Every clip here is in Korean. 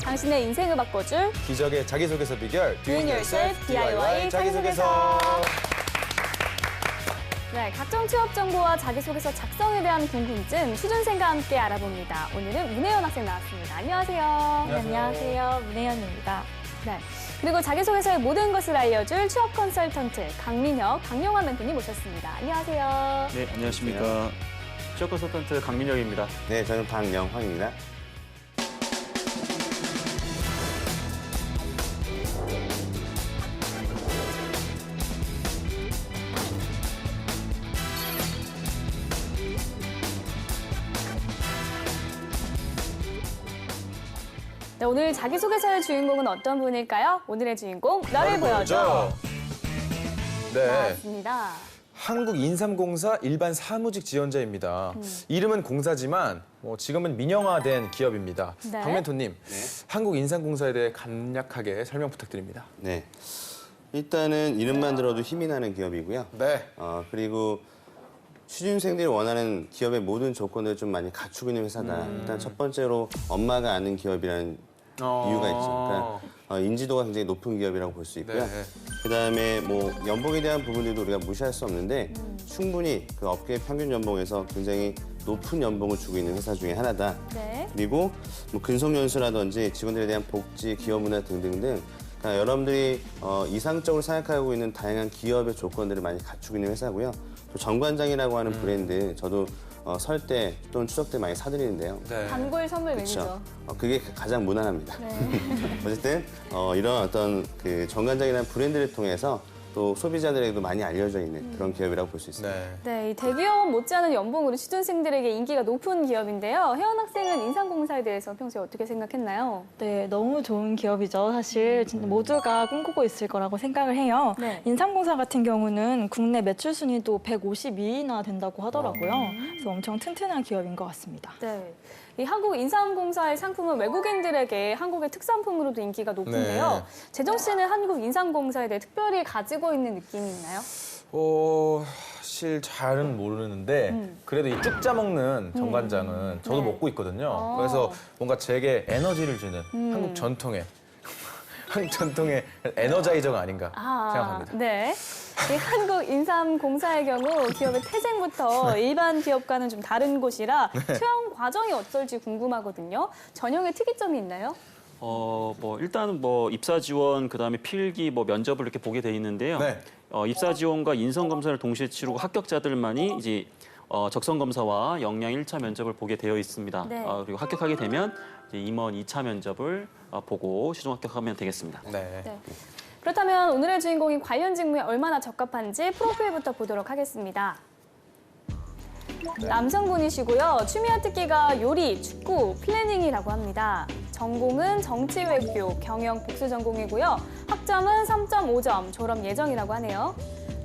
당신의 인생을 바꿔줄 기적의 자기소개서 비결 Doing Yourself DIY 자기소개서. 네, 각종 취업 정보와 자기소개서 작성에 대한 궁금증 취준생과 함께 알아봅니다. 오늘은 문혜연 학생 나왔습니다. 안녕하세요. 네, 안녕하세요. 문혜연입니다. 네, 그리고 자기소개서의 모든 것을 알려줄 취업 컨설턴트 강민혁, 강용환 멘토님 모셨습니다. 안녕하세요. 네, 안녕하십니까. 취업 컨설턴트 강민혁입니다. 네, 저는 박영황입니다. 네, 오늘 자기소개서의 주인공은 어떤 분일까요? 오늘의 주인공, 너를 보여줘. 네. 나왔습니다. 한국인삼공사 일반 사무직 지원자입니다. 이름은 공사지만 지금은 민영화된 기업입니다. 네. 박 멘토님, 한국인삼공사에 대해 간략하게 설명 부탁드립니다. 네. 일단은 이름만 들어도 힘이 나는 기업이고요. 네. 그리고 취준생들이 원하는 기업의 모든 조건들을 좀 많이 갖추고 있는 회사다. 일단 첫 번째로 엄마가 아는 기업이라는 이유가 있죠. 그러니까 인지도가 굉장히 높은 기업이라고 볼 수 있고요. 네. 그다음에 연봉에 대한 부분들도 우리가 무시할 수 없는데 충분히 그 업계 평균 연봉에서 굉장히 높은 연봉을 주고 있는 회사 중에 하나다. 네. 그리고 근속연수라든지 직원들에 대한 복지, 기업 문화 등등등 그러니까 여러분들이 이상적으로 생각하고 있는 다양한 기업의 조건들을 많이 갖추고 있는 회사고요. 또 정관장이라고 하는 브랜드 저도 설 때 또는 추석 때 많이 사드리는데요. 네. 단골 선물 그렇죠. 메뉴죠. 그게 가장 무난합니다. 네. 어쨌든 이런 어떤 그 정관장이라는 브랜드를 통해서 또 소비자들에게도 많이 알려져 있는 그런 기업이라고 볼 수 있습니다. 네. 네, 이 대기업 못지않은 연봉으로 취준생들에게 인기가 높은 기업인데요. 혜원 학생은 인삼공사에 대해서 평소에 어떻게 생각했나요? 네, 너무 좋은 기업이죠. 사실 진짜 모두가 꿈꾸고 있을 거라고 생각을 해요. 네. 인삼공사 같은 경우는 국내 매출 순위도 152위나 된다고 하더라고요. 그래서 엄청 튼튼한 기업인 것 같습니다. 네. 이 한국인삼공사의 상품은 외국인들에게 한국의 특산품으로도 인기가 높은데요. 재정 씨는 한국인삼공사에 대해 특별히 가지고 있는 느낌이 있나요? 사실 잘은 모르는데 그래도 이 쭉 짜먹는 정관장은 저도 네. 먹고 있거든요. 그래서 뭔가 제게 에너지를 주는 한국 전통의 에너자이저가 아닌가 생각합니다. 네. 이 한국인삼공사의 경우 기업의 태생부터 일반 기업과는 좀 다른 곳이라 채용 과정이 어떨지 궁금하거든요. 전형의 특이점이 있나요? 일단은 입사 지원, 그다음에 필기, 면접을 이렇게 보게 돼 있는데요. 네. 입사 지원과 인성 검사를 동시에 치르고 합격자들만이 이제 적성 검사와 역량 1차 면접을 보게 되어 있습니다. 네. 그리고 합격하게 되면 이제 임원 2차 면접을 보고 최종 합격하면 되겠습니다. 네. 네. 그렇다면 오늘의 주인공이 관련 직무에 얼마나 적합한지 프로필부터 보도록 하겠습니다. 남성분이시고요. 취미와 특기가 요리, 축구, 플래닝이라고 합니다. 전공은 정치외교, 경영 복수 전공이고요. 학점은 3.5점, 졸업 예정이라고 하네요.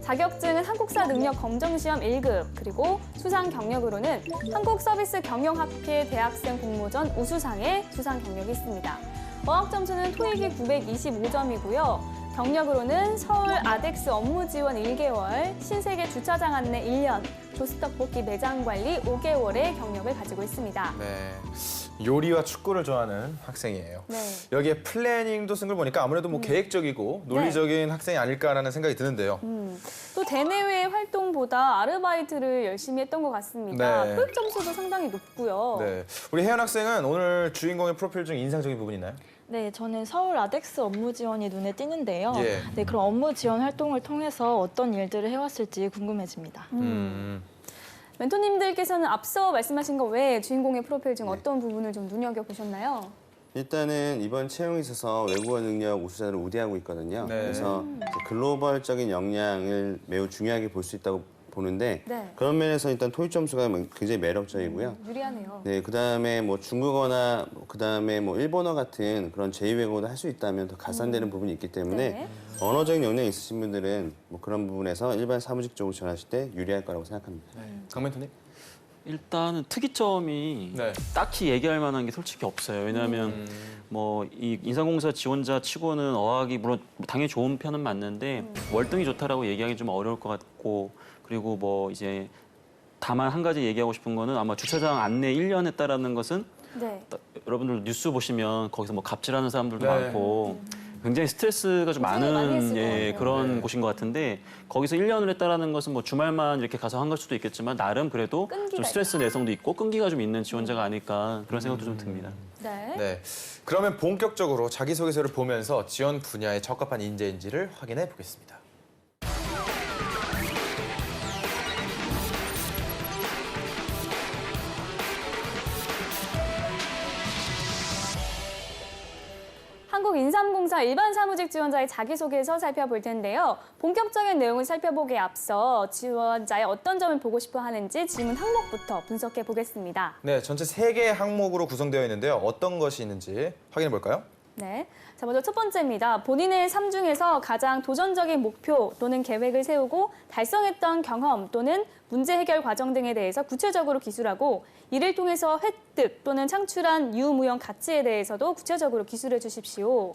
자격증은 한국사 능력 검정 시험 1급, 그리고 수상 경력으로는 한국서비스경영학회 대학생 공모전 우수상의 수상 경력이 있습니다. 어학 점수는 토익이 925점이고요. 경력으로는 서울 아덱스 업무 지원 1개월, 신세계 주차장 안내 1년, 조스떡볶이 매장 관리 5개월의 경력을 가지고 있습니다. 네. 요리와 축구를 좋아하는 학생이에요. 네. 여기에 플래닝도 쓴 걸 보니까 아무래도 논리적이고 논리적인 학생이 아닐까라는 생각이 드는데요. 또 대내외 활동보다 아르바이트를 열심히 했던 것 같습니다. 네. 토익 점수도 상당히 높고요. 네. 우리 혜연 학생은 오늘 주인공의 프로필 중 인상적인 부분 있나요? 네, 저는 서울 아덱스 업무 지원이 눈에 띄는데요. 예. 네, 그런 업무 지원 활동을 통해서 어떤 일들을 해왔을지 궁금해집니다. 멘토님들께서는 앞서 말씀하신 것 외에 주인공의 프로필 중 어떤 부분을 좀 눈여겨보셨나요? 일단은 이번 채용에 있어서 외국어 능력 우수자들을 우대하고 있거든요. 네. 그래서 이제 글로벌적인 역량을 매우 중요하게 볼 수 있다고 보는데 네. 그런 면에서 일단 토익 점수가 굉장히 매력적이고요. 유리하네요. 네, 그다음에 중국어나 그다음에 일본어 같은 그런 제2외국어도 할 수 있다면 더 가산되는 부분이 있기 때문에 네. 언어적인 역량이 있으신 분들은 그런 부분에서 일반 사무직 쪽으로 전하실 때 유리할 거라고 생각합니다. 강 멘토님? 일단은 특이점이 네. 딱히 얘기할 만한 게 솔직히 없어요. 왜냐하면 이 인삼공사 지원자 치고는 어학이 물론 당연히 좋은 편은 맞는데 월등히 좋다라고 얘기하기 좀 어려울 것 같고 그리고 이제 다만 한 가지 얘기하고 싶은 거는 아마 주차장 안내 1년 했다라는 것은 네. 여러분들 뉴스 보시면 거기서 뭐 갑질하는 사람들도 네. 많고 굉장히 스트레스가 좀 굉장히 많이 많은 했을 것 같아요. 그런 네. 곳인 것 같은데 거기서 1년을 했다라는 것은 뭐 주말만 이렇게 가서 한 걸 수도 있겠지만 나름 그래도 끈기가 좀 스트레스 내성도 있고 끈기가 좀 있는 지원자가 아닐까 그런 생각도 좀 듭니다. 네. 네. 그러면 본격적으로 자기소개서를 보면서 지원 분야에 적합한 인재인지를 확인해 보겠습니다. 한국인삼공사 일반 사무직 지원자의 자기소개서 살펴볼 텐데요. 본격적인 내용을 살펴보기에 앞서 지원자의 어떤 점을 보고 싶어 하는지 질문 항목부터 분석해 보겠습니다. 네, 전체 3개의 항목으로 구성되어 있는데요. 어떤 것이 있는지 확인해 볼까요? 네. 자, 먼저 첫 번째입니다. 본인의 삶 중에서 가장 도전적인 목표 또는 계획을 세우고 달성했던 경험 또는 문제 해결 과정 등에 대해서 구체적으로 기술하고 이를 통해서 획득 또는 창출한 유무형 가치에 대해서도 구체적으로 기술해 주십시오.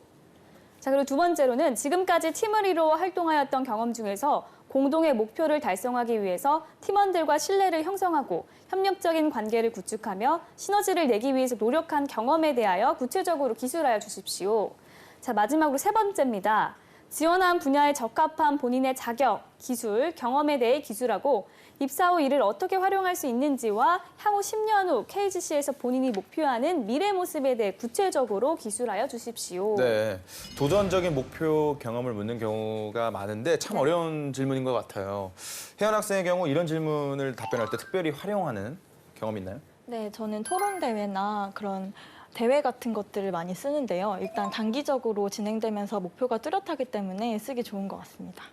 자, 그리고 두 번째로는 지금까지 팀을 이루어 활동하였던 경험 중에서 공동의 목표를 달성하기 위해서 팀원들과 신뢰를 형성하고 협력적인 관계를 구축하며 시너지를 내기 위해서 노력한 경험에 대하여 구체적으로 기술하여 주십시오. 자, 마지막으로 세 번째입니다. 지원한 분야에 적합한 본인의 자격, 기술, 경험에 대해 기술하고 입사 후 이를 어떻게 활용할 수 있는지와 향후 10년 후 KGC에서 본인이 목표하는 미래 모습에 대해 구체적으로 기술하여 주십시오. 네, 도전적인 목표 경험을 묻는 경우가 많은데 참 어려운 질문인 것 같아요. 혜연 학생의 경우 이런 질문을 답변할 때 특별히 활용하는 경험이 있나요? 네, 저는 토론 대회나 그런 대회 같은 것들을 많이 쓰는데요. 일단 단기적으로 진행되면서 목표가 뚜렷하기 때문에 쓰기 좋은 것 같습니다.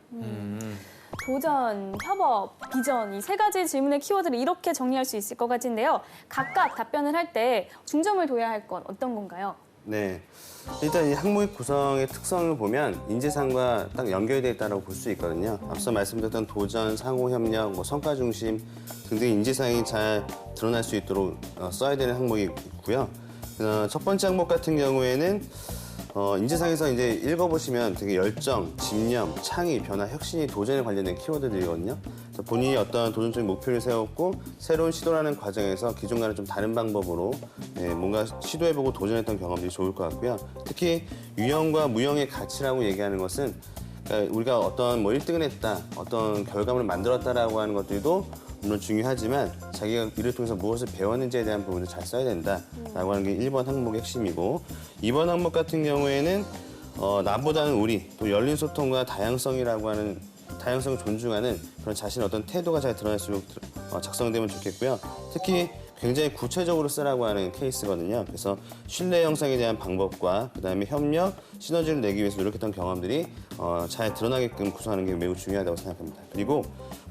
도전, 협업, 비전 이 세 가지 질문의 키워드를 이렇게 정리할 수 있을 것 같은데요. 각각 답변을 할 때 중점을 둬야 할 건 어떤 건가요? 네. 일단 이 항목 구성의 특성을 보면 인재상과 딱 연결되어 있다고 볼 수 있거든요. 앞서 말씀드렸던 도전, 상호협력, 성과 중심 등등 인재상이 잘 드러날 수 있도록 써야 되는 항목이 있고요. 첫 번째 항목 같은 경우에는 인재상에서 이제 읽어보시면 되게 열정, 집념, 창의, 변화, 혁신이 도전에 관련된 키워드들이거든요. 그래서 본인이 어떤 도전적인 목표를 세웠고 새로운 시도라는 과정에서 기존과는 좀 다른 방법으로 뭔가 시도해보고 도전했던 경험들이 좋을 것 같고요. 특히 유형과 무형의 가치라고 얘기하는 것은 그러니까 우리가 어떤 1등을 했다, 어떤 결과물을 만들었다라고 하는 것들도 물론 중요하지만 자기가 이를 통해서 무엇을 배웠는지에 대한 부분을 잘 써야 된다라고 하는 게 1번 항목의 핵심이고 2번 항목 같은 경우에는 나보다는 우리 또 열린 소통과 다양성이라고 하는 다양성을 존중하는 그런 자신의 어떤 태도가 잘 드러날수록 작성되면 좋겠고요. 특히 굉장히 구체적으로 쓰라고 하는 케이스거든요. 그래서 신뢰 형성에 대한 방법과 그다음에 협력, 시너지를 내기 위해서 노력했던 경험들이 잘 드러나게끔 구성하는 게 매우 중요하다고 생각합니다. 그리고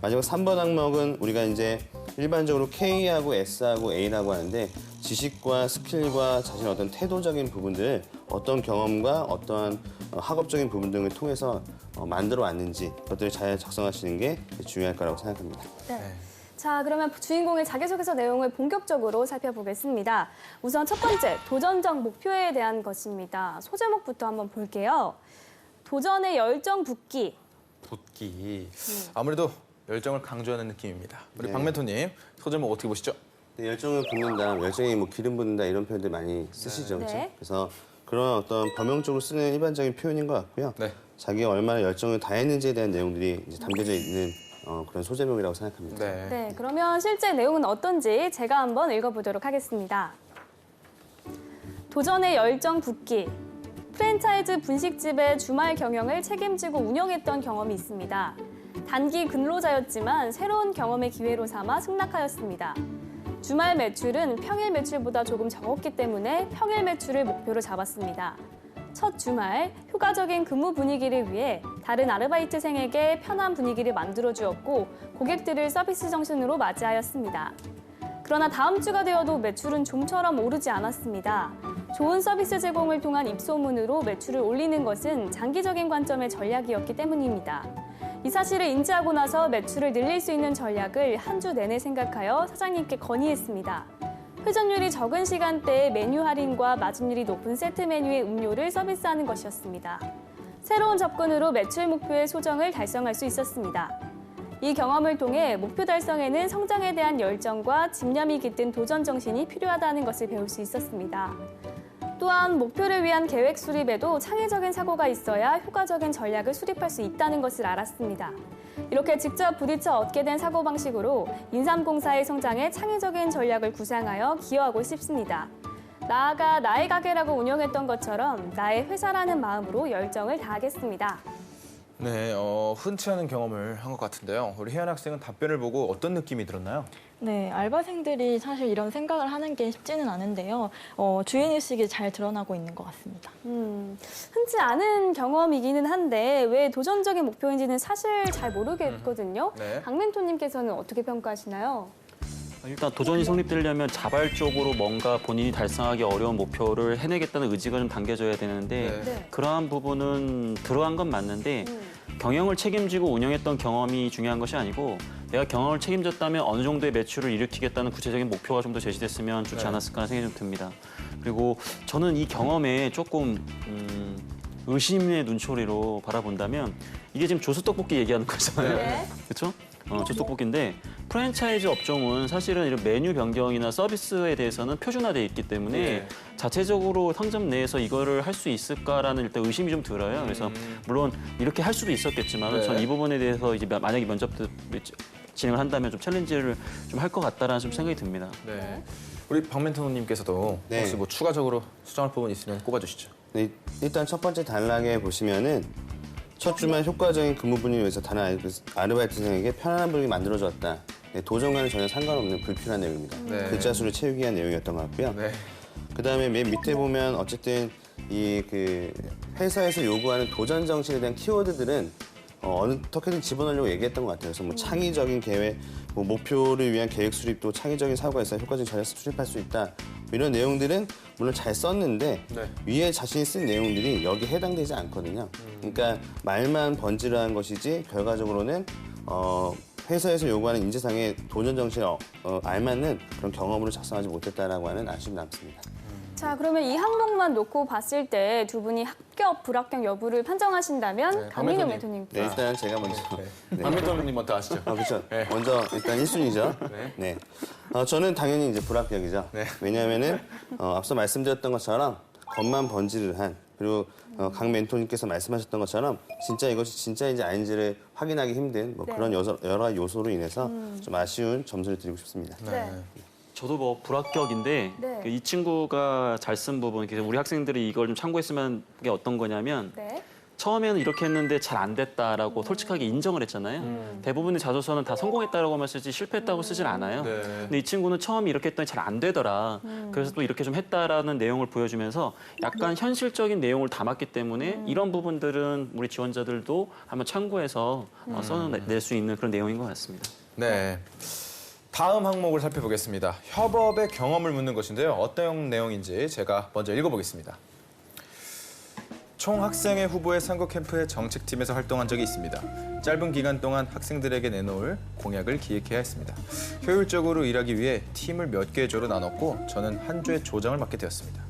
마지막 3번 항목은 우리가 이제 일반적으로 K하고 S하고 A라고 하는데 지식과 스킬과 자신의 어떤 태도적인 부분들 어떤 경험과 어떠한 학업적인 부분 등을 통해서 만들어 왔는지 그것들을 잘 작성하시는 게 중요할 거라고 생각합니다. 네. 자, 그러면 주인공의 자기소개서 내용을 본격적으로 살펴보겠습니다. 우선 첫 번째, 도전적 목표에 대한 것입니다. 소제목부터 한번 볼게요. 도전의 열정 붓기. 붓기. 아무래도 열정을 강조하는 느낌입니다. 우리 네. 박 멘토님, 소제목 어떻게 보시죠? 네, 열정을 붓는다, 열정이 뭐 기름 붓는다 이런 표현들 많이 쓰시죠, 네. 그렇죠? 네. 그래서 그런 어떤 범용적으로 쓰는 일반적인 표현인 것 같고요. 네. 자기가 얼마나 열정을 다했는지에 대한 내용들이 이제 담겨져 있는 그런 소제목이라고 생각합니다. 네. 네, 그러면 실제 내용은 어떤지 제가 한번 읽어보도록 하겠습니다. 도전의 열정 붓기. 프랜차이즈 분식집의 주말 경영을 책임지고 운영했던 경험이 있습니다. 단기 근로자였지만 새로운 경험의 기회로 삼아 승낙하였습니다. 주말 매출은 평일 매출보다 조금 적었기 때문에 평일 매출을 목표로 잡았습니다. 첫 주말, 효과적인 근무 분위기를 위해 다른 아르바이트생에게 편한 분위기를 만들어주었고 고객들을 서비스 정신으로 맞이하였습니다. 그러나 다음 주가 되어도 매출은 좀처럼 오르지 않았습니다. 좋은 서비스 제공을 통한 입소문으로 매출을 올리는 것은 장기적인 관점의 전략이었기 때문입니다. 이 사실을 인지하고 나서 매출을 늘릴 수 있는 전략을 한 주 내내 생각하여 사장님께 건의했습니다. 회전율이 적은 시간대에 메뉴 할인과 마진율이 높은 세트 메뉴의 음료를 서비스하는 것이었습니다. 새로운 접근으로 매출 목표의 소정을 달성할 수 있었습니다. 이 경험을 통해 목표 달성에는 성장에 대한 열정과 집념이 깃든 도전 정신이 필요하다는 것을 배울 수 있었습니다. 또한 목표를 위한 계획 수립에도 창의적인 사고가 있어야 효과적인 전략을 수립할 수 있다는 것을 알았습니다. 이렇게 직접 부딪혀 얻게 된 사고방식으로 인삼공사의 성장에 창의적인 전략을 구상하여 기여하고 싶습니다. 나아가 나의 가게라고 운영했던 것처럼 나의 회사라는 마음으로 열정을 다하겠습니다. 네, 흔치 않은 경험을 한 것 같은데요. 우리 혜연 학생은 답변을 보고 어떤 느낌이 들었나요? 네, 알바생들이 사실 이런 생각을 하는 게 쉽지는 않은데요. 주인의식이 잘 드러나고 있는 것 같습니다. 흔치 않은 경험이기는 한데 왜 도전적인 목표인지는 사실 잘 모르겠거든요. 네. 강 멘토님께서는 어떻게 평가하시나요? 일단 도전이 성립되려면 자발적으로 뭔가 본인이 달성하기 어려운 목표를 해내겠다는 의지가 좀 담겨져야 되는데 네. 그러한 부분은 들어간 건 맞는데 경영을 책임지고 운영했던 경험이 중요한 것이 아니고 내가 경영을 책임졌다면 어느 정도의 매출을 일으키겠다는 구체적인 목표가 좀 더 제시됐으면 좋지 네. 않았을까 하는 생각이 좀 듭니다. 그리고 저는 이 경험에 조금 의심의 눈초리로 바라본다면 이게 지금 조수떡볶이 얘기하는 거잖아요. 네. 그렇죠? 조수떡볶이인데 프랜차이즈 업종은 사실은 이런 메뉴 변경이나 서비스에 대해서는 표준화돼 있기 때문에 네. 자체적으로 상점 내에서 이거를 할 수 있을까라는 일단 의심이 좀 들어요. 그래서 물론 이렇게 할 수도 있었겠지만 네. 전 이 부분에 대해서 이제 만약에 면접도 진행을 한다면 좀 챌린지를 좀 할 것 같다라는 좀 생각이 듭니다. 네. 우리 박 멘토님께서도 네. 혹시 뭐 추가적으로 수정할 부분 있으면 꼽아주시죠. 네, 일단 첫 번째 단락에 보시면은 첫 주만 효과적인 근무 분위기를 위해서 다른 아르바이트생에게 편안한 분위기 만들어줬다. 네, 도전과는 전혀 상관없는 불필요한 내용입니다. 네. 글자 수를 채우기 위한 내용이었던 것 같고요. 네. 그다음에 맨 밑에 보면 어쨌든 이 그 회사에서 요구하는 도전 정신에 대한 키워드들은 어떻게든 집어넣으려고 얘기했던 것 같아요. 그래서 뭐 창의적인 계획, 뭐 목표를 위한 계획 수립도 창의적인 사고가 있어야 효과적인 전략을 수립할 수 있다. 뭐 이런 내용들은 물론 잘 썼는데 네. 위에 자신이 쓴 내용들이 여기에 해당되지 않거든요. 그러니까 말만 번지르한 것이지 결과적으로는 회사에서 요구하는 인재상의 도전 정신에 알맞는 그런 경험으로 작성하지 못했다라고 하는 아쉬움이 남습니다. 자, 그러면 이 항목만 놓고 봤을 때 두 분이 합격, 불합격 여부를 판정하신다면 네, 강민경 멘토님. 멘토님. 네, 일단 제가 먼저. 네. 박 멘토님 먼저 아시죠? 그렇죠. 네. 먼저 일단 1순위죠. 네. 네. 저는 당연히 이제 불합격이죠. 네. 왜냐하면은 앞서 말씀드렸던 것처럼 겉만 번지르한 그리고 강 멘토님께서 말씀하셨던 것처럼 진짜 이것이 진짜인지 아닌지를 확인하기 힘든 뭐 네. 그런 여러 요소로 인해서 좀 아쉬운 점수를 드리고 싶습니다. 네. 저도 뭐 불합격인데 네. 이 친구가 잘 쓴 부분, 그래서 우리 학생들이 이걸 좀 참고했으면 게 어떤 거냐면 네. 처음에는 이렇게 했는데 잘 안 됐다라고 솔직하게 인정을 했잖아요. 대부분의 자소서는 다 성공했다라고만 쓰지 실패했다고 쓰질 않아요. 네. 근데 이 친구는 처음에 이렇게 했더니 잘 안 되더라. 그래서 또 이렇게 좀 했다라는 내용을 보여주면서 약간 현실적인 내용을 담았기 때문에 이런 부분들은 우리 지원자들도 한번 참고해서 써낼 수 있는 그런 내용인 것 같습니다. 네. 다음 항목을 살펴보겠습니다. 협업의 경험을 묻는 것인데요. 어떤 내용인지 제가 먼저 읽어보겠습니다. 총 학생회 후보의 상고 캠프의 정책팀에서 활동한 적이 있습니다. 짧은 기간 동안 학생들에게 내놓을 공약을 기획해야 했습니다. 효율적으로 일하기 위해 팀을 몇 개의 조로 나눴고 저는 한 조의 조장을 맡게 되었습니다.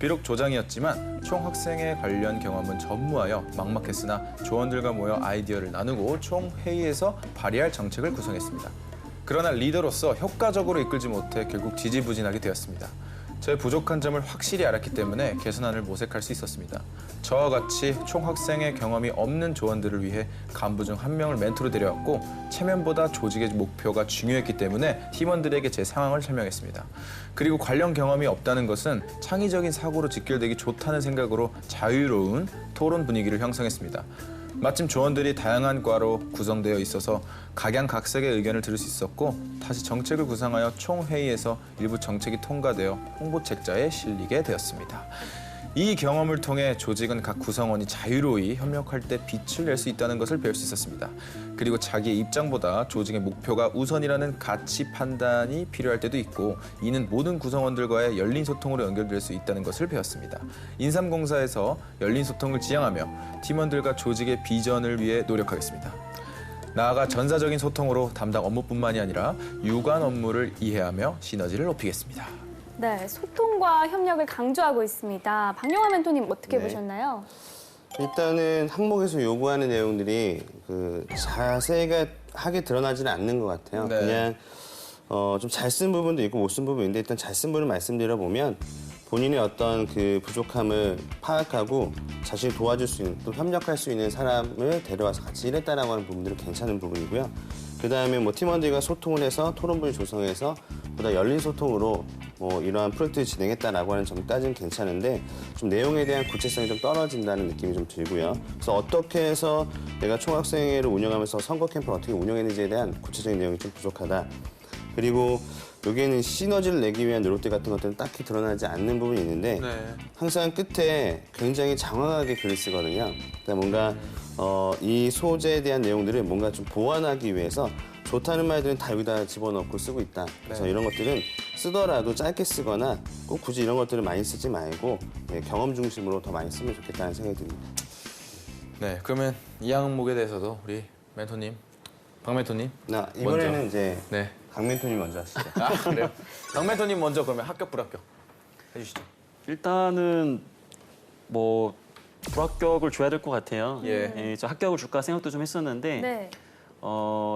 비록 조장이었지만 총 학생회 관련 경험은 전무하여 막막했으나 조원들과 모여 아이디어를 나누고 총 회의에서 발의할 정책을 구성했습니다. 그러나 리더로서 효과적으로 이끌지 못해 결국 지지부진하게 되었습니다. 저의 부족한 점을 확실히 알았기 때문에 개선안을 모색할 수 있었습니다. 저와 같이 총학생의 경험이 없는 조원들을 위해 간부 중 한 명을 멘토로 데려왔고 체면보다 조직의 목표가 중요했기 때문에 팀원들에게 제 상황을 설명했습니다. 그리고 관련 경험이 없다는 것은 창의적인 사고로 직결되기 좋다는 생각으로 자유로운 토론 분위기를 형성했습니다. 마침 조원들이 다양한 과로 구성되어 있어서 각양각색의 의견을 들을 수 있었고 다시 정책을 구상하여 총회의에서 일부 정책이 통과되어 홍보책자에 실리게 되었습니다. 이 경험을 통해 조직은 각 구성원이 자유로이 협력할 때 빛을 낼 수 있다는 것을 배울 수 있었습니다. 그리고 자기의 입장보다 조직의 목표가 우선이라는 가치 판단이 필요할 때도 있고 이는 모든 구성원들과의 열린 소통으로 연결될 수 있다는 것을 배웠습니다. 인삼공사에서 열린 소통을 지향하며 팀원들과 조직의 비전을 위해 노력하겠습니다. 나아가 전사적인 소통으로 담당 업무뿐만이 아니라 유관 업무를 이해하며 시너지를 높이겠습니다. 네, 소통과 협력을 강조하고 있습니다. 박용화 멘토님 어떻게 네. 보셨나요? 일단은 항목에서 요구하는 내용들이 그 자세가 하게 드러나지는 않는 것 같아요. 네. 그냥 좀 잘 쓴 부분도 있고 못 쓴 부분인데 일단 잘 쓴 부분을 말씀드려 보면 본인의 어떤 그 부족함을 파악하고 자신이 도와줄 수 있는 또 협력할 수 있는 사람을 데려와서 같이 일했다라고 하는 부분들은 괜찮은 부분이고요. 그다음에 뭐 팀원들과 소통을 해서 토론부를 조성해서 보다 열린 소통으로 뭐 이러한 프로젝트를 진행했다라고 하는 점까지는 괜찮은데 좀 내용에 대한 구체성이 좀 떨어진다는 느낌이 좀 들고요. 그래서 어떻게 해서 내가 총학생회를 운영하면서 선거 캠프를 어떻게 운영했는지에 대한 구체적인 내용이 좀 부족하다. 그리고 여기에는 시너지를 내기 위한 노력들 같은 것들은 딱히 드러나지 않는 부분이 있는데 항상 끝에 굉장히 장황하게 글을 쓰거든요. 그러니까 뭔가 이 소재에 대한 내용들을 뭔가 좀 보완하기 위해서 좋다는 말들은 다 여기다 집어넣고 쓰고 있다. 그래서 이런 것들은 쓰더라도 짧게 쓰거나 꼭 굳이 이런 것들을 많이 쓰지 말고 경험 중심으로 더 많이 쓰면 좋겠다는 생각이 듭니다. 네, 그러면 이 항목에 대해서도 우리 멘토님, 박 멘토님. 이번에는 먼저. 이제 네. 강 멘토님 먼저 하시죠. 아, 그래요? 박 멘토님 먼저 그러면 합격, 불합격 해주시죠. 일단은 뭐 불합격을 줘야 될 것 같아요. 예. 저 합격을 줄까 생각도 좀 했었는데 네.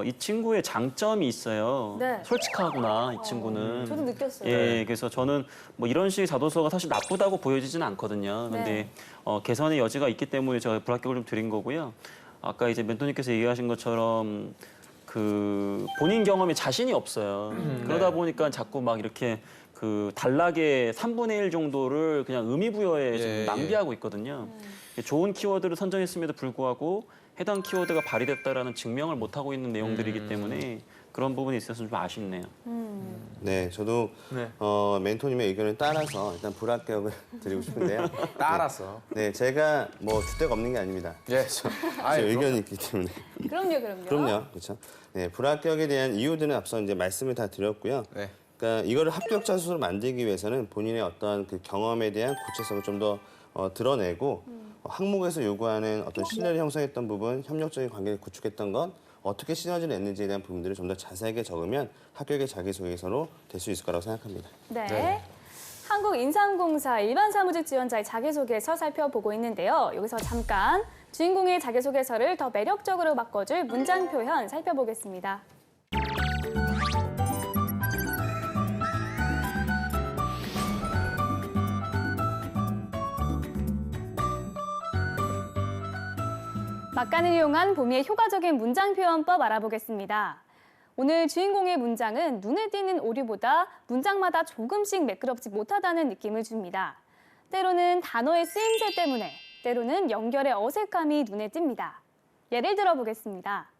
이 친구의 장점이 있어요. 네. 솔직하구나, 이 친구는. 저도 느꼈어요. 예, 그래서 저는 뭐 이런 식의 자도서가 사실 나쁘다고 보여지지는 않거든요. 근데 네. 개선의 여지가 있기 때문에 제가 불합격을 좀 드린 거고요. 아까 이제 멘토님께서 얘기하신 것처럼 그 본인 경험에 자신이 없어요. 그러다 보니까 자꾸 막 이렇게 그 단락의 3분의 1 정도를 그냥 의미 부여에 예, 좀 낭비하고 있거든요. 좋은 키워드를 선정했음에도 불구하고 해당 키워드가 발휘됐다라는 증명을 못 하고 있는 내용들이기 때문에 그런 부분이 있어서 좀 아쉽네요. 네, 저도 네. 멘토님의 의견을 따라서 일단 불합격을 드리고 싶은데요. 따라서. 네, 제가 뭐 주대가 없는 게 아닙니다. 예. 제 아이, 의견이 있기 때문에. 그럼요. 그럼요, 그렇죠. 네, 불합격에 대한 이유들은 앞서 이제 말씀을 다 드렸고요. 네. 그러니까 이거를 합격 자소서로 만들기 위해서는 본인의 어떤 그 경험에 대한 구체성을 좀 더 드러내고 항목에서 요구하는 어떤 신뢰를 형성했던 부분, 협력적인 관계를 구축했던 것, 어떻게 시너지를 냈는지에 대한 부분들을 좀 더 자세하게 적으면 합격의 자기소개서로 될 수 있을 거라고 생각합니다. 네. 네. 한국인삼공사 일반 사무직 지원자의 자기소개서 살펴보고 있는데요. 여기서 잠깐 주인공의 자기소개서를 더 매력적으로 바꿔줄 문장 표현 살펴보겠습니다. 막간을 이용한 보미의 효과적인 문장 표현법 알아보겠습니다. 오늘 주인공의 문장은 눈에 띄는 오류보다 문장마다 조금씩 매끄럽지 못하다는 느낌을 줍니다. 때로는 단어의 쓰임새 때문에, 때로는 연결의 어색함이 눈에 띕니다. 예를 들어 보겠습니다.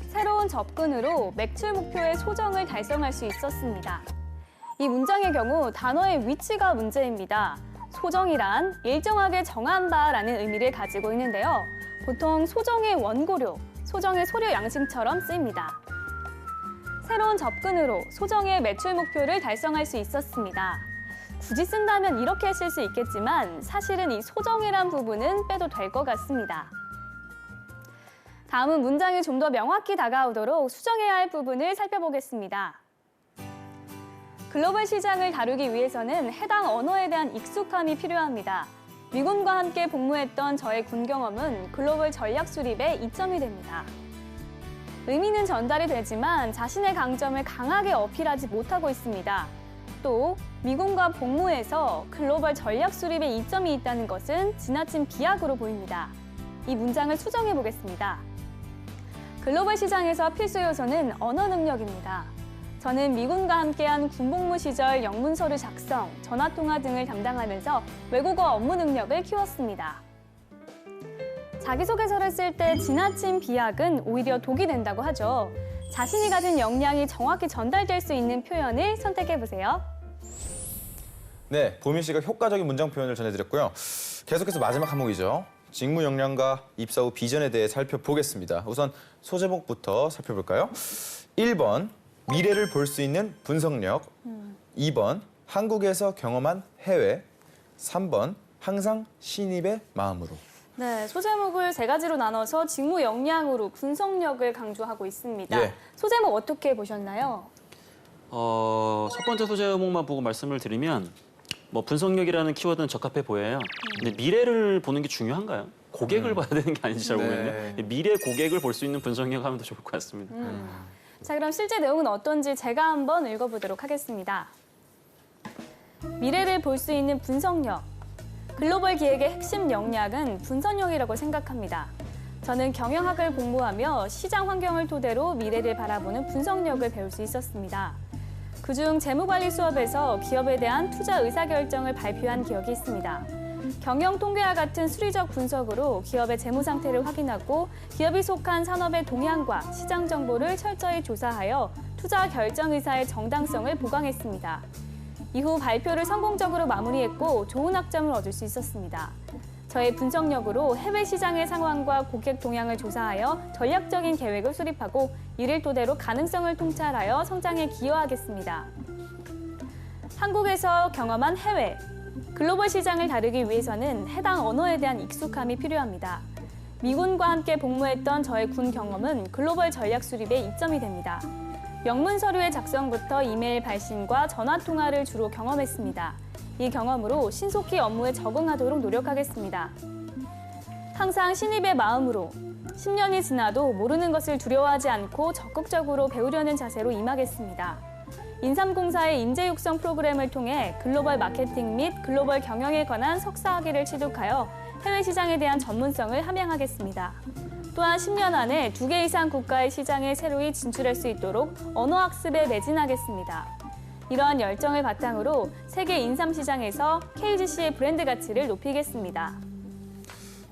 새로운 접근으로 매출 목표의 소정을 달성할 수 있었습니다. 이 문장의 경우 단어의 위치가 문제입니다. 소정이란 일정하게 정한 바라는 의미를 가지고 있는데요. 보통 소정의 원고료, 소정의 소료 양식처럼 쓰입니다. 새로운 접근으로 소정의 매출 목표를 달성할 수 있었습니다. 굳이 쓴다면 이렇게 쓸 수 있겠지만 사실은 이 소정이란 부분은 빼도 될 것 같습니다. 다음은 문장이 좀 더 명확히 다가오도록 수정해야 할 부분을 살펴보겠습니다. 글로벌 시장을 다루기 위해서는 해당 언어에 대한 익숙함이 필요합니다. 미군과 함께 복무했던 저의 군 경험은 글로벌 전략 수립에 이점이 됩니다. 의미는 전달이 되지만 자신의 강점을 강하게 어필하지 못하고 있습니다. 또 미군과 복무해서 글로벌 전략 수립에 이점이 있다는 것은 지나친 비약으로 보입니다. 이 문장을 수정해 보겠습니다. 글로벌 시장에서 필수 요소는 언어 능력입니다. 저는 미군과 함께한 군복무 시절 영문서류 작성, 전화통화 등을 담당하면서 외국어 업무 능력을 키웠습니다. 자기소개서를 쓸 때 지나친 비약은 오히려 독이 된다고 하죠. 자신이 가진 역량이 정확히 전달될 수 있는 표현을 선택해보세요. 네, 보민 씨가 효과적인 문장 표현을 전해드렸고요. 계속해서 마지막 항목이죠. 직무 역량과 입사 후 비전에 대해 살펴보겠습니다. 우선 소제목부터 살펴볼까요? 1번, 미래를 볼 수 있는 분석력. 2번, 한국에서 경험한 해외. 3번, 항상 신입의 마음으로. 네, 소제목을 세 가지로 나눠서 직무 역량으로 분석력을 강조하고 있습니다. 예. 소제목 어떻게 보셨나요? 첫 번째 소제목만 보고 말씀을 드리면 뭐 분석력이라는 키워드는 적합해 보여요. 근데 미래를 보는 게 중요한가요? 고객을 봐야 되는 게 아닌지 잘 네. 모르겠네요. 미래 고객을 볼 수 있는 분석력 하면 더 좋을 것 같습니다. 자, 그럼 실제 내용은 어떤지 제가 한번 읽어보도록 하겠습니다. 미래를 볼 수 있는 분석력. 글로벌 기획의 핵심 역량은 분석력이라고 생각합니다. 저는 경영학을 공부하며 시장 환경을 토대로 미래를 바라보는 분석력을 배울 수 있었습니다. 그중 재무관리 수업에서 기업에 대한 투자 의사결정을 발표한 기억이 있습니다. 경영 통계와 같은 수리적 분석으로 기업의 재무 상태를 확인하고 기업이 속한 산업의 동향과 시장 정보를 철저히 조사하여 투자 결정 의사의 정당성을 보강했습니다. 이후 발표를 성공적으로 마무리했고 좋은 학점을 얻을 수 있었습니다. 저의 분석력으로 해외 시장의 상황과 고객 동향을 조사하여 전략적인 계획을 수립하고 이를 토대로 가능성을 통찰하여 성장에 기여하겠습니다. 한국에서 경험한 해외. 글로벌 시장을 다루기 위해서는 해당 언어에 대한 익숙함이 필요합니다. 미군과 함께 복무했던 저의 군 경험은 글로벌 전략 수립의 이점이 됩니다. 영문 서류의 작성부터 이메일 발신과 전화 통화를 주로 경험했습니다. 이 경험으로 신속히 업무에 적응하도록 노력하겠습니다. 항상 신입의 마음으로 10년이 지나도 모르는 것을 두려워하지 않고 적극적으로 배우려는 자세로 임하겠습니다. 인삼공사의 인재 육성 프로그램을 통해 글로벌 마케팅 및 글로벌 경영에 관한 석사학위를 취득하여 해외 시장에 대한 전문성을 함양하겠습니다. 또한 10년 안에 2개 이상 국가의 시장에 새로이 진출할 수 있도록 언어학습에 매진하겠습니다. 이러한 열정을 바탕으로 세계 인삼 시장에서 KGC의 브랜드 가치를 높이겠습니다.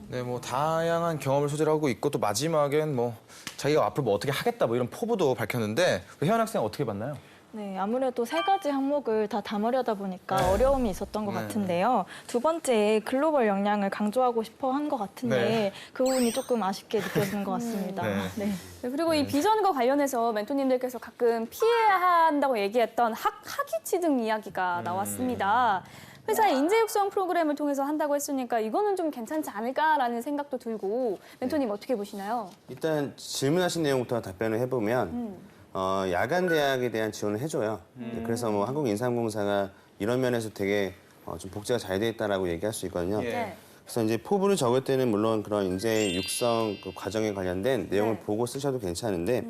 네, 뭐 다양한 경험을 소재로 하고 있고 또 마지막엔 뭐 자기가 앞으로 뭐 어떻게 하겠다 뭐 이런 포부도 밝혔는데 혜연 학생 어떻게 봤나요? 네, 아무래도 3가지 항목을 다 담으려다 보니까 네. 어려움이 있었던 것 네. 같은데요. 두 번째, 글로벌 역량을 강조하고 싶어 한 것 같은데 네. 그 부분이 조금 아쉽게 느껴지는 것 같습니다. 네. 네. 네, 그리고 이 비전과 관련해서 멘토님들께서 가끔 피해야 한다고 얘기했던 학위 취득 이야기가 나왔습니다. 회사의 인재 육성 프로그램을 통해서 한다고 했으니까 이거는 좀 괜찮지 않을까라는 생각도 들고 멘토님 어떻게 보시나요? 일단 질문하신 내용부터 답변을 해보면 야간 대학에 대한 지원을 해줘요. 그래서 뭐 한국인삼공사가 이런 면에서 되게 좀 복지가 잘 돼 있다라고 얘기할 수 있거든요. 예. 네. 그래서 이제 포부를 적을 때는 물론 그런 인재 육성 그 과정에 관련된 내용을 네. 보고 쓰셔도 괜찮은데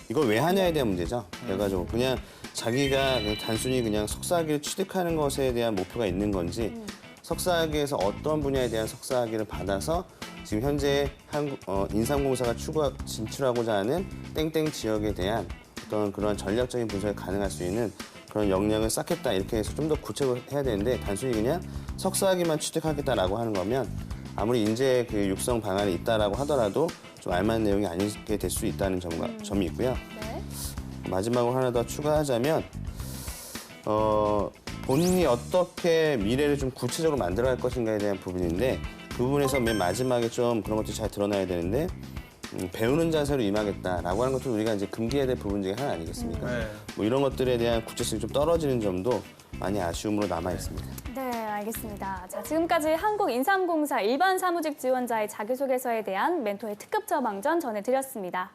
이걸 왜 하냐에 대한 문제죠. 그래가지고 그냥 자기가 그냥 단순히 그냥 석사학위를 취득하는 것에 대한 목표가 있는 건지 석사학위에서 어떤 분야에 대한 석사학위를 받아서 지금 현재 인삼공사가 진출하고자 하는 땡땡 지역에 대한 어떤 그런 전략적인 분석이 가능할 수 있는 그런 역량을 쌓겠다 이렇게 해서 좀 더 구체적으로 해야 되는데 단순히 그냥 석사학위만 취득하겠다라고 하는 거면 아무리 인재 그 육성 방안이 있다라고 하더라도 좀 알만한 내용이 아니게 될 수 있다는 점이 있고요. 네. 마지막으로 하나 더 추가하자면 본인이 어떻게 미래를 좀 구체적으로 만들어갈 것인가에 대한 부분인데 그 부분에서 맨 마지막에 좀 그런 것들이 잘 드러나야 되는데 배우는 자세로 임하겠다라고 하는 것도 우리가 이제 금기해야 될 부분 중에 하나 아니겠습니까? 네. 뭐 이런 것들에 대한 구체성이 좀 떨어지는 점도 많이 아쉬움으로 남아 있습니다. 네, 알겠습니다. 자, 지금까지 한국인삼공사 일반 사무직 지원자의 자기소개서에 대한 멘토의 특급 처방전 전해드렸습니다.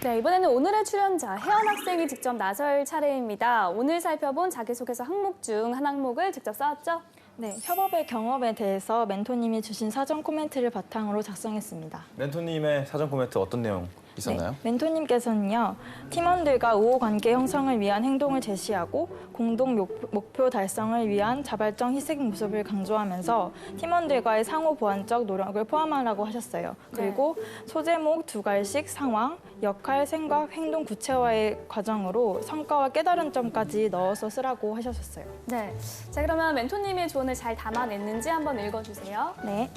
네, 이번에는 오늘의 출연자 혜연 학생이 직접 나설 차례입니다. 오늘 살펴본 자기소개서 항목 중 한 항목을 직접 써왔죠? 네, 협업의 경험에 대해서 멘토님이 주신 사전 코멘트를 바탕으로 작성했습니다. 멘토님의 사전 코멘트 어떤 내용 있었나요? 네, 멘토님께서는요, 팀원들과 우호 관계 형성을 위한 행동을 제시하고 공동 목표 달성을 위한 자발적 희생 모습을 강조하면서 팀원들과의 상호 보완적 노력을 포함하라고 하셨어요. 그리고 소제목 2갈씩 상황, 역할, 생각, 행동 구체화의 과정으로 성과와 깨달은 점까지 넣어서 쓰라고 하셨어요. 네. 자, 그러면 멘토님의 조언을 잘 담아냈는지 한번 읽어주세요. 네.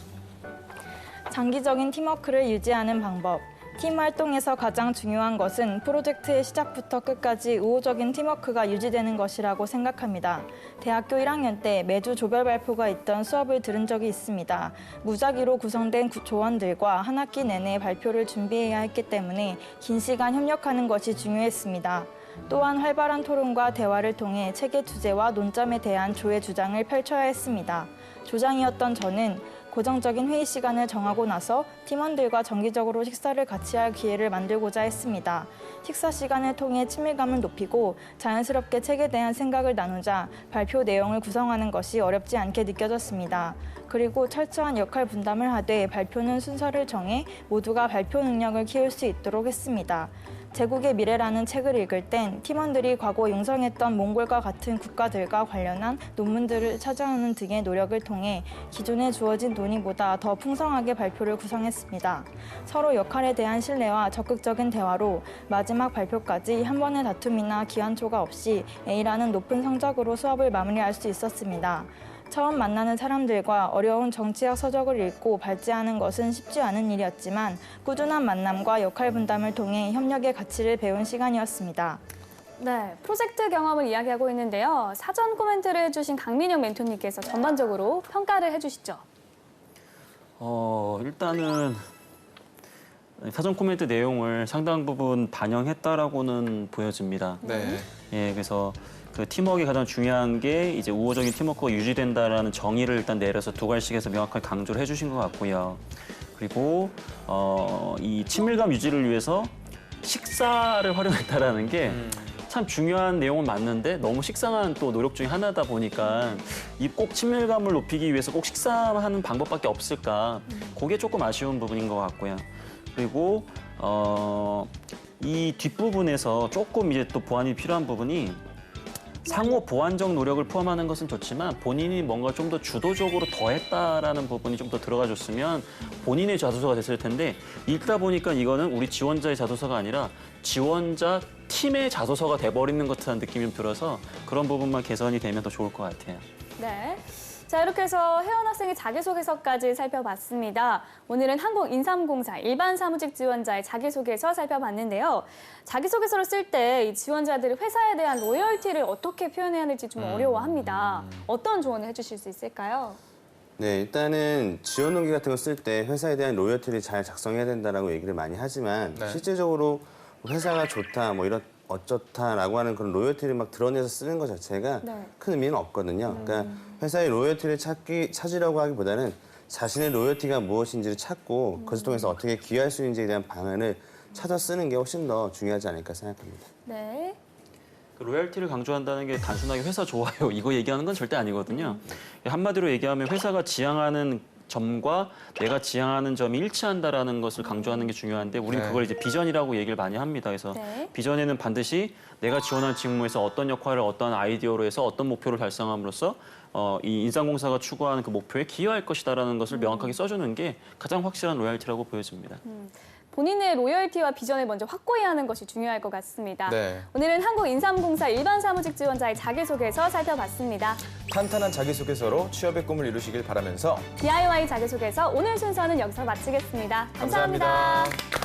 장기적인 팀워크를 유지하는 방법. 팀 활동에서 가장 중요한 것은 프로젝트의 시작부터 끝까지 우호적인 팀워크가 유지되는 것이라고 생각합니다. 대학교 1학년 때 매주 조별 발표가 있던 수업을 들은 적이 있습니다. 무작위로 구성된 조원들과 한 학기 내내 발표를 준비해야 했기 때문에 긴 시간 협력하는 것이 중요했습니다. 또한 활발한 토론과 대화를 통해 체계 주제와 논점에 대한 조의 주장을 펼쳐야 했습니다. 조장이었던 저는 고정적인 회의 시간을 정하고 나서 팀원들과 정기적으로 식사를 같이 할 기회를 만들고자 했습니다. 식사 시간을 통해 친밀감을 높이고 자연스럽게 책에 대한 생각을 나누자 발표 내용을 구성하는 것이 어렵지 않게 느껴졌습니다. 그리고 철저한 역할 분담을 하되 발표는 순서를 정해 모두가 발표 능력을 키울 수 있도록 했습니다. 제국의 미래라는 책을 읽을 땐 팀원들이 과거 융성했던 몽골과 같은 국가들과 관련한 논문들을 찾아오는 등의 노력을 통해 기존에 주어진 논의보다 더 풍성하게 발표를 구성했습니다. 서로 역할에 대한 신뢰와 적극적인 대화로 마지막 발표까지 한 번의 다툼이나 기한초가 없이 A라는 높은 성적으로 수업을 마무리할 수 있었습니다. 처음 만나는 사람들과 어려운 정치학 서적을 읽고 발제하는 것은 쉽지 않은 일이었지만 꾸준한 만남과 역할 분담을 통해 협력의 가치를 배운 시간이었습니다. 네, 프로젝트 경험을 이야기하고 있는데요. 사전 코멘트를 해주신 강민영 멘토님께서 전반적으로 평가를 해주시죠. 일단은 사전 코멘트 내용을 상당 부분 반영했다라고는 보여집니다. 네. 예, 그래서 그 팀워크가 가장 중요한 게 이제 우호적인 팀워크가 유지된다라는 정의를 일단 내려서 두 갈씩해서 명확하게 강조를 해주신 것 같고요. 그리고 이 친밀감 유지를 위해서 식사를 활용했다라는 게 참 중요한 내용은 맞는데 너무 식상한 또 노력 중에 하나다 보니까 이 꼭 친밀감을 높이기 위해서 꼭 식사하는 방법밖에 없을까? 그게 조금 아쉬운 부분인 것 같고요. 그리고 이 뒷부분에서 조금 이제 또 보완이 필요한 부분이 상호 보완적 노력을 포함하는 것은 좋지만 본인이 뭔가 좀 더 주도적으로 더 했다라는 부분이 좀 더 들어가줬으면 본인의 자소서가 됐을 텐데 읽다 보니까 이거는 우리 지원자의 자소서가 아니라 지원자 팀의 자소서가 돼버리는 것 같은 느낌이 좀 들어서 그런 부분만 개선이 되면 더 좋을 것 같아요. 네. 자, 이렇게 해서 혜원 학생의 자기소개서까지 살펴봤습니다. 오늘은 한국인삼공사 일반 사무직 지원자의 자기소개서 살펴봤는데요. 자기소개서를 쓸 때 이 지원자들이 회사에 대한 로열티를 어떻게 표현해야 할지 좀 어려워합니다. 어떤 조언을 해주실 수 있을까요? 네, 일단은 지원 동기 같은 거 쓸 때 회사에 대한 로열티를 잘 작성해야 된다라고 얘기를 많이 하지만 네. 실제적으로 회사가 좋다, 뭐 이런 어쩌다라고 하는 그런 로열티를 막 드러내서 쓰는 것 자체가 네. 큰 의미는 없거든요. 그러니까 회사의 로열티를 찾으려고 하기보다는 자신의 로열티가 무엇인지를 찾고 그것을 통해서 어떻게 기여할 수 있는지에 대한 방안을 찾아 쓰는 게 훨씬 더 중요하지 않을까 생각합니다. 네. 그 로열티를 강조한다는 게 단순하게 회사 좋아요 이거 얘기하는 건 절대 아니거든요. 한마디로 얘기하면 회사가 지향하는 점과 내가 지향하는 점이 일치한다라는 것을 강조하는 게 중요한데 우리는 네. 그걸 이제 비전이라고 얘기를 많이 합니다. 그래서 네. 비전에는 반드시 내가 지원한 직무에서 어떤 역할을 어떤 아이디어로 해서 어떤 목표를 달성함으로써 이 인삼공사가 추구하는 그 목표에 기여할 것이다라는 것을 명확하게 써주는 게 가장 확실한 로열티라고 보여집니다. 본인의 로열티와 비전을 먼저 확고히 하는 것이 중요할 것 같습니다. 네. 오늘은 한국인삼공사 일반 사무직 지원자의 자기소개서 살펴봤습니다. 탄탄한 자기소개서로 취업의 꿈을 이루시길 바라면서 DIY 자기소개서 오늘 순서는 여기서 마치겠습니다. 감사합니다. 감사합니다.